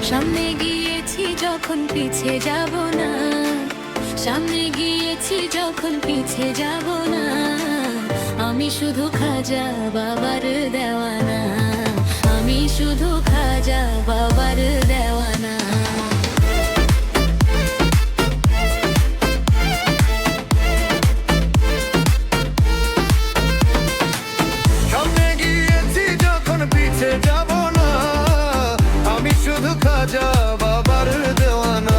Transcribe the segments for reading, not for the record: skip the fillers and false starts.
সামনে গিয়েছি যখন পিছে যাব না, সামনে গিয়েছি যখন পিছে যাব না, আমি শুধু খাজা বাবার দেওয়ানা, আমি শুধু খাজা বাবার দেওয়ানা। সামনে গিয়েছি যখন পিছে যাব না, আমি শুধু খাজা বাবার দেওয়ানা,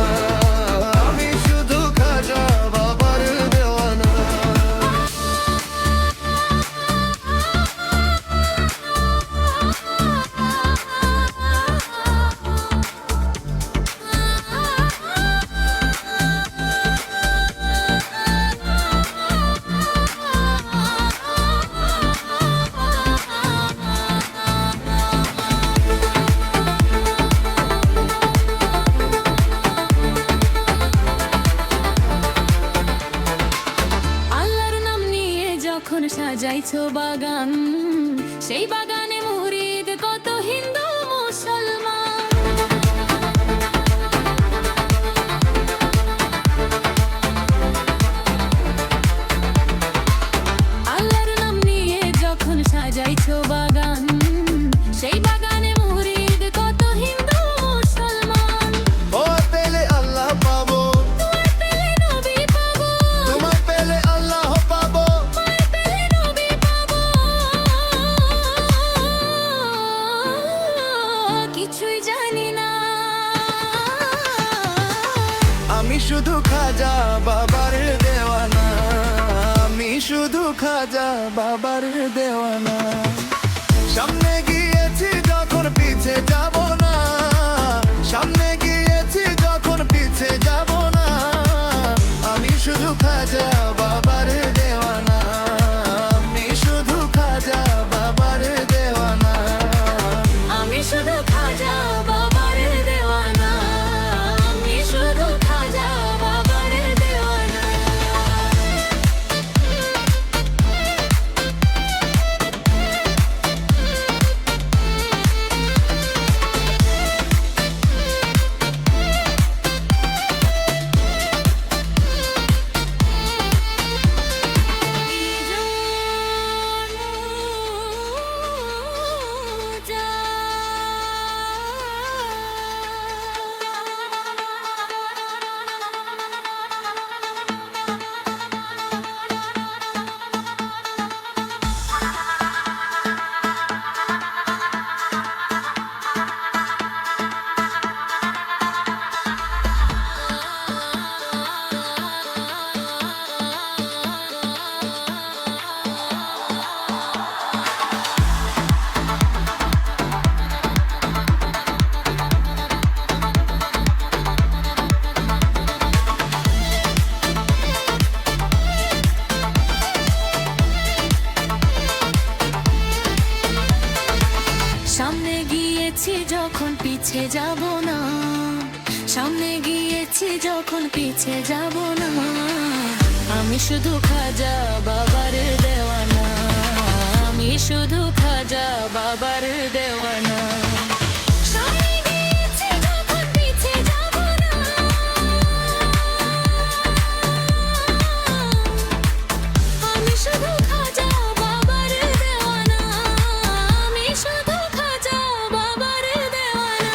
আমি শুধু খাজা বাবার দেওয়ানা। যখন সাজাইছো বাগান, সেই বাগানে মুরিদ কত হিন্দু মুসলমান। আল্লাহর নাম নিয়ে যখন সাজাইছো বাগান, সেই বাগানে মুরিদ কত হিন্দু মুসলমান। তোমায় পেলে আল্লাহ পাবো, তোমায় পেলে নবী পাবো, তোমায় পেলে আল্লাহ পাবো, কিছুই জানি না, আমি শুধু খাজা বাবার দেওয়ানা, আমি শুধু খাজা বাবার দেওয়ানা। সামনে গিয়েছি যখন পিছে যাব না, সামনে গিয়েছি যখন পিছে যাব না, আমি শুধু খাজা বাবার দেওয়ানা, আমি শুধু খাজা বাবার দেওয়ানা, আমি শুধু খাজা বাবার দেওয়ানা, আমি শুধু খাজা বাবার দেওয়ানা। সামনে গিয়েছি যখন পিছে যাব না, সামনে গিয়েছি যখন পিছে যাব না, আমি শুধু খাজা বাবার দেওয়ানা, আমি শুধু খাজা বাবার দেওয়ানা। সামনে গিয়েছি যখন পিছে যাব না, আমি শুধু খাজা বাবার দেওয়ানা, আমি শুধু খাজা বাবার দেওয়ানা।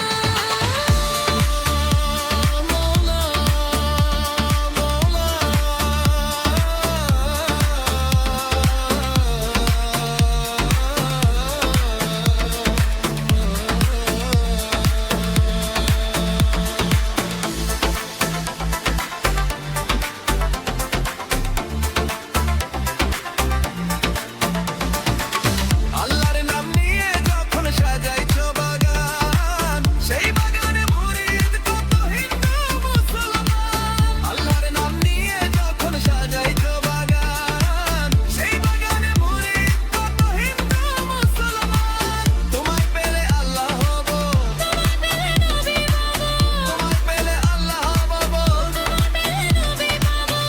আল্লাহর নাম নিয়ে যখন সাজাইছো বাগান, সেই বাগানে মুরিদ কত হিন্দু মুসলমান। আল্লাহর নাম নিয়ে যখন সাজাইছো বাগান, সেই বাগানে মুরিদ কত হিন্দু মুসলমান। তোমায় পেলে আল্লাহ হবো, তোমায় পেলে নবী পাবো, তোমায় পেলে আল্লাহ পাবো, তোমায় পেলে নবী পাবো।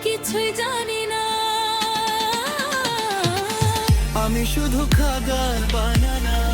কিছুই জানি না, আমি শুধু খাগার বানানা।